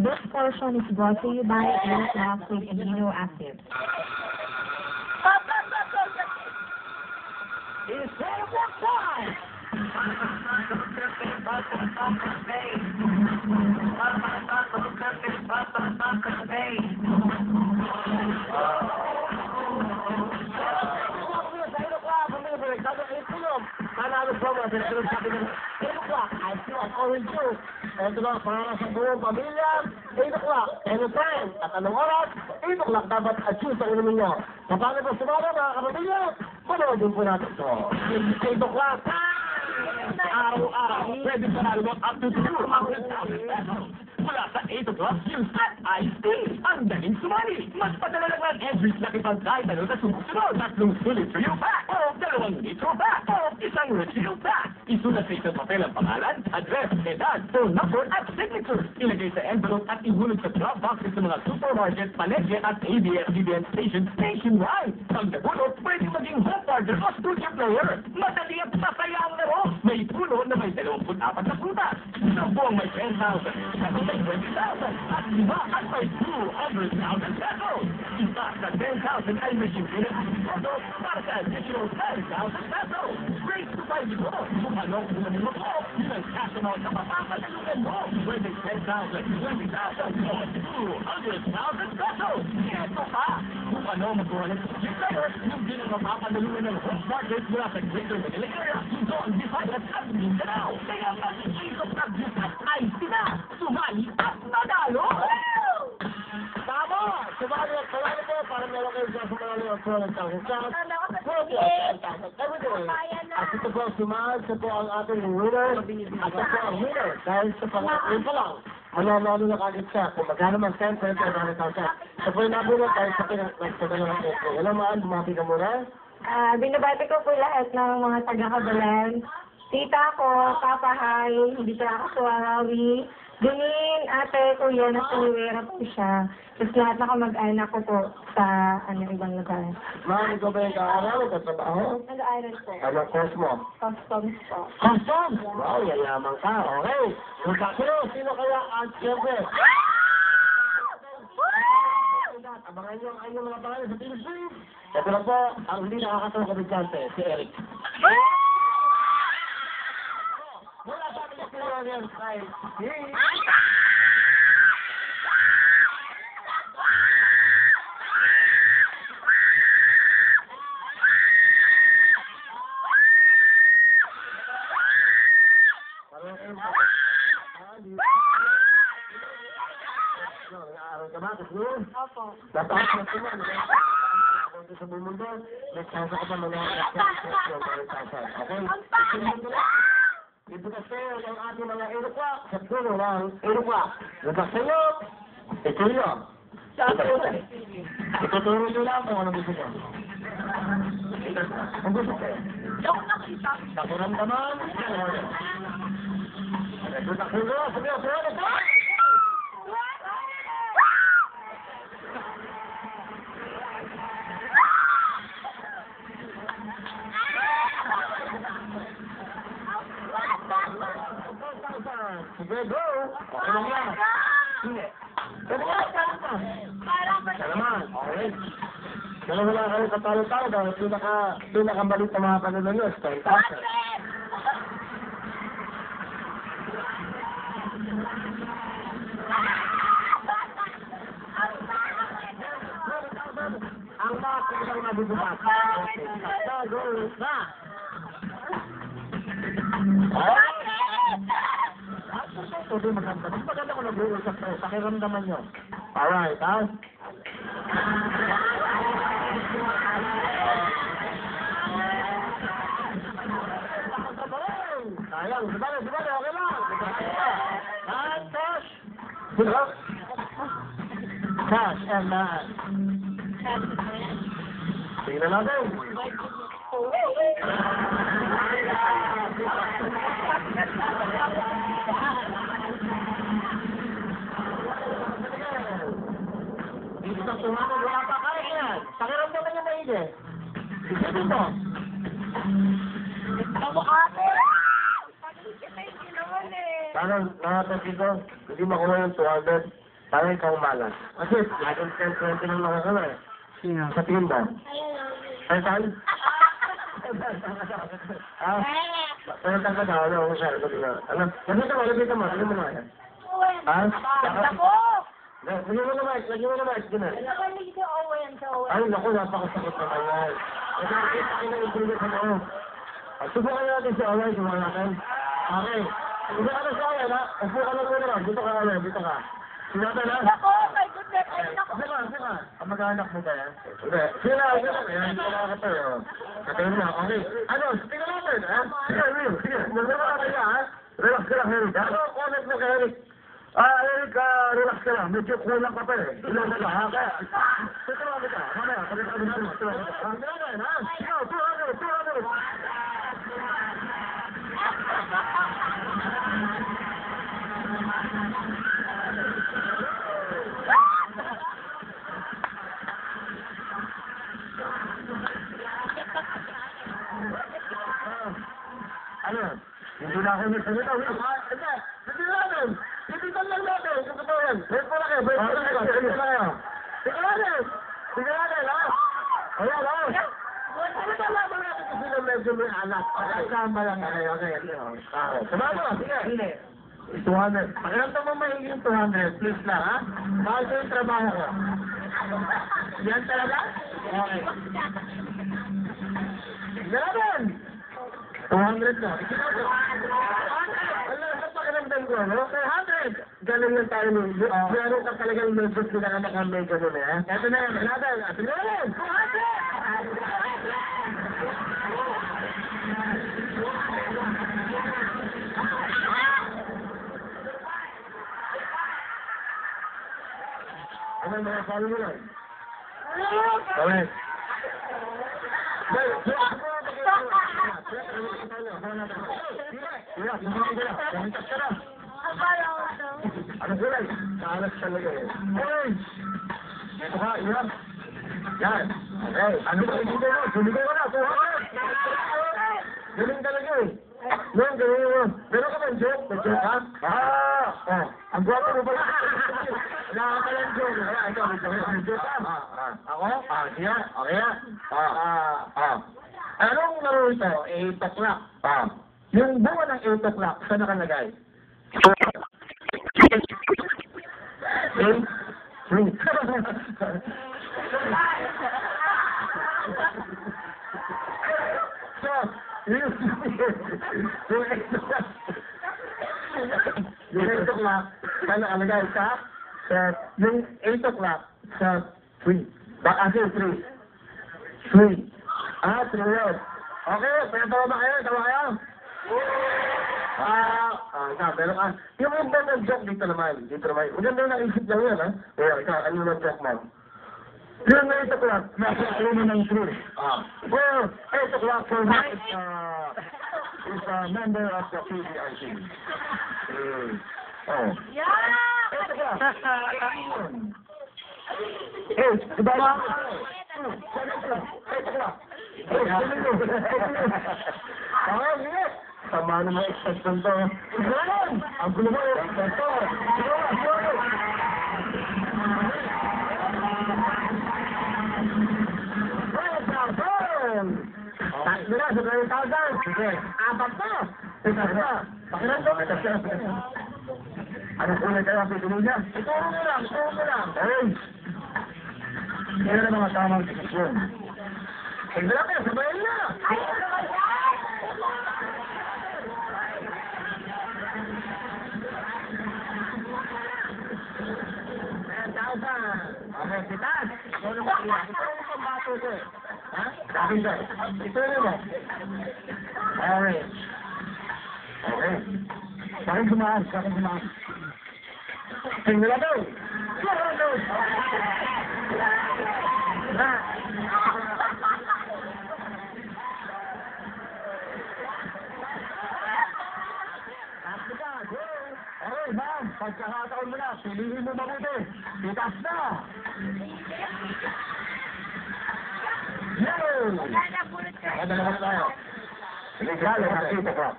This portion is brought to you by Eric Plastic and Amino Acid. It's that time! Manalo po mga sinasirap sa atin ng 8 o'clock, I feel like orange juice. Ito lang, para sa buong pamilya, 8 o'clock, anytime. At anong oras? 8 o'clock, dapat achieve ang inumin nyo. Paano po sumama mga kapamilya? Panoodin po natin ito. 8 o'clock, araw-araw, pwede panalo mo up to 200,000 pesos. Mula sa 8 o'clock, yung at iced tea. Ang daling sumali. Mas padala lang lang every lucky pag-try tanong sa sumusunod. 3 sulit real pack o 2 litro pack o 1 refill pack. Isulat sa isang papel ang pangalan, address, edad, phone number at signature. Ilagay sa envelope at ihulog sa drop boxes sa mga supermarket, palengke at ABS-CBN stations nationwide. Pag nabulot, pwede maging home partner o studio player. Madali at masaya ang laro. May puno na may 24 na prutas. Sabuang may 10,000. May 20,000 at 5 at may 200,000 pesos. Isa sa 10,000 ay may simple at pesos para sa additional 10,000 pesos. Race to 5 ito. Kung anong kunin mo ko, yun ang cash amount na mapapatalunan mo. Pwede 10,000, 20,000 o 200,000 pesos. Ito pa. Kung ano magkuha ng subject player, yung din ang mapapatalunan ng home market mula sa Greater Manila area, Luzon, Visayas at Mindanao. Kaya mag-isip na juice at ice na. Sumali at nadalo! Tama! Sumali at sumali po para meron kayo sa sumali at sumali at sumali at ito po sumali, ito po ang ating winner at ito po ang winner dahil sa pangalan pa lang mananalo na kagad siya kung magkano man 10, 20, 100,000. Ito po yung nabunod dahil sa pinagpagdala ng ito. Hello Maan, bumati ka muna. Binabati ko po lahat ng mga taga-Kabalan. Tita ko, Papa Hay, hindi siya nakasuwarawi. Dunin, ate, kuya, nasuwera po siya. Tapos lahat na kamag-anak ko po sa ibang lugar. Ma'am, ikaw ba yung kaaral o katrabaho? Nag-aaral po. Anong course mo? Customs po. Customs! Wow, yayaman ka. Okay. Sino kaya ang siyempre? Abangan niyo ang inyong mga pangalan sa TV Stream. Ito na po, ang hindi nakakatawang kabigyante, si Eric. Mula sa ating experience ay nag-aaral ka ba? Opo. Dapat na ito na. Kung sa bumundo, nagkasa ka pa mga okay? Ibukas kayo ng ating mga Iroquois sa puno ng Iroquois. Bukas kayo, ito yun. Ituturo nyo lang kung anong gusto nyo. Ang gusto kayo. Sa kuramdaman, bukas kayo, sabihin. Sige, go! Okay lang yan. Sige. Pwede ka lang. Salamat. Okay. Dalawa lang kayo katalo-talo dahil pinakamalit na mga panunod nyo. Style tayo. Ang mga pinakang nabubukas. Go! Na! Sabi maganda. Mas maganda ko nag-uusap kayo. Pakiramdaman nyo. Alright, ha? Sayang, sabali, okay lang. And cash. Cash and man. Tingnan natin. Dito sa tumanan, wala pa kaya yan. Pakiramdaman niya maigi. Isipin mo. Amo ate! Pag-isip na yung ginawan eh. Parang nakapagin ko, hindi makuha yung 200. Parang ikaw malas. Kasi, laging 10-20 lang nakakala eh. Sino? Sa tingin ba? Ay, saan? Ah, pero tangka na, ano, ako siya, ano, nandito mo, nandito mo, ano mo na yan? Ha? Lagyan mo na mic, lagyan mo na mic, gina. Ay, naku, napakasakit naman yan. Kasi nakita kayo ng intruder sa loob. Subukan natin si Owen, subukan natin. Okay. Hindi ka na sa Owen, ha? Upo ka lang muna lang. Dito ka, Owen, dito ka. Sinata na? Sige ka. Kamag-anak mo ba yan? Hindi. Sige na. Ayan, hindi ka nakakatayo. Katayin mo, okay. Ano, tingnan natin, ha? Sige, Will, sige. Magmula ka kaya, ha? Relax ka lang, Eric. Ano, comment mo kay Eric. Eric, relax ka lang. Medyo kulang ka pa eh. Ilaw na lang, ha? Kaya, tutuwa kita. Mamaya, pagkat ka naman mo. Tutuwa kita. Hindi natin, ha? Ikaw, tuwa ka. Ano? Hindi na ako nagsalita. Hindi natin. Tipitan lang natin. Kung totoo yan. Wait po na kayo. Sige natin, ha? Ayan, ha? Ano ba naman natin kasi na medyo may anak? Kasama lang. Okay. Sumama ka. Sige. 200. Pakiramdam mo mahigit yung 200. Please lang, ha? Mahal ko yung trabaho ko. Yan talaga? Okay. Yan! 200 na. Alam, sa pakiramdam ko, no? 200! Galing lang tayo nun. Meron ka talagang medyo pinaka-makamay ka nun, eh. Ito na yan. Ito na yan. 200! Ano mga sabi mo lang? Okay. Ano gulay? Maalas talaga eh. Hey! Dito ka, iyan. Yan. Okay. Ano ba hindi mo? Sumigaw ka na. 200! Galing talaga eh. Ngayon, galing mo. Meron ka ba yung joke? May joke ha? Ang guwapo mo pala. Wala ka pala yung joke. Ito, may joke ha? Ako? Siya? Okay ha? Anong laro ito? 8 o'clock. Yung bunga ng 8 o'clock, saan nakalagay? Fruit. So, yung 8 o'clock, saan nakalagay sa? Yung 8 o'clock, sa 3. Baka kasi 3. 3 yun. Okay, pero tawa kayo? Pero yung important joke dito naman. Maganda yung naisip lang yan, ha? Kaya, ikaw, ano yung joke mo? Yung 8 o'clock, nasa ulo ng truth. Well, 8 o'clock for me is a member of the PBIC. Yeah! 8 o'clock. Diba ba? 8 o'clock. Yes! Sama naman expression to. Sigurang! Ang gulo mo yung expression. Sigurang! Taas nila sa 30,000. Sige. 4 na. Ito na. Pakiramdam ito siya. Anong kulay kayo ang pituloy niya? Ituro mo lang. Hey! Yan na mga tamang desisyon. Tignan kayo, sabayan na! Okay, sitas! Ito mo pang bato ko eh. Ha? Sabi ko. Ito mo. Orange. Okay. Sakin sumaan. Tingnan daw! Okay, ma'am, pagkakataon mo na, pilihin mo mabuti. Titas na! Yay! Dalawa na tayo. Sige, galo, 8 o'clock.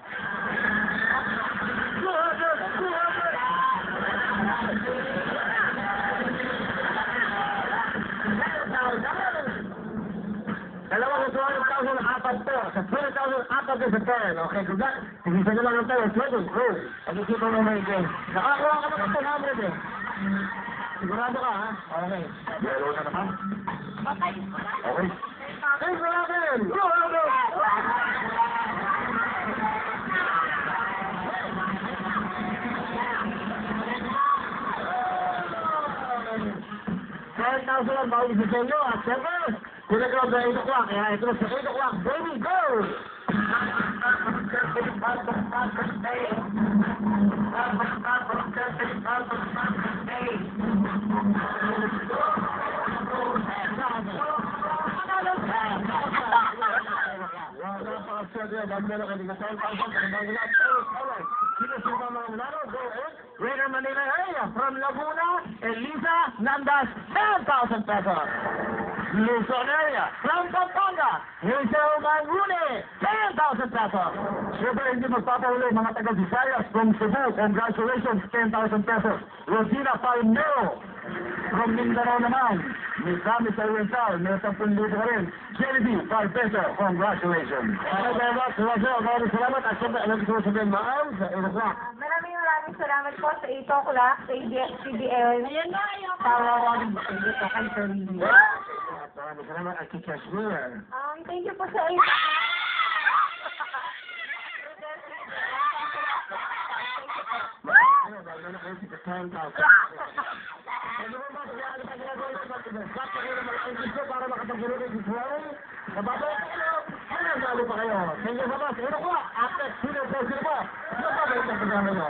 yan. Okay, good luck. Tigisa na lang ang tayo. Ready, go. Pag-isipan mo may game. Nakakuha ka naman 100 eh. Sigurado ka, ha? Okay. Meron ka naman. Okay. Thanks for having. Go, go, go. $10,000 ang bawal sa inyo at siyempre, pinag-grab na 8 o'clock, kaya ito na sa 8 o'clock, baby, go! Greater Manila area from Laguna, Elisa Nandas, 10,000 pesos. Luzon area from Pampanga, Hazel Manrune, 10,000 pesos. Siyempre hindi magpapaulo mga taga-Visayas from Cebu, congratulations, 10,000 pesos. Rodina Palmero from Mindanao naman, Misamis Oriental, may 10,000 ka rin. Kennedy, 5 pesos, congratulations. Thank you very much, Roger. Maraming salamat. At siyempre, alam ko sabihin, ma'am, sa 8 o'clock. Maraming salamat po sa 8 o'clock sa ABS-CBN. Ayan na, tawawagin mo kayo sa kay Torino. Maraming salamat at Teacher Smear. Thank you po sa 8 para makapagulong ng Israel. Kababa, nalo pa kayo. Thank you so much. 8 o'clock. After 2 o'clock, sino ba? Sino ba ba itong programa nyo?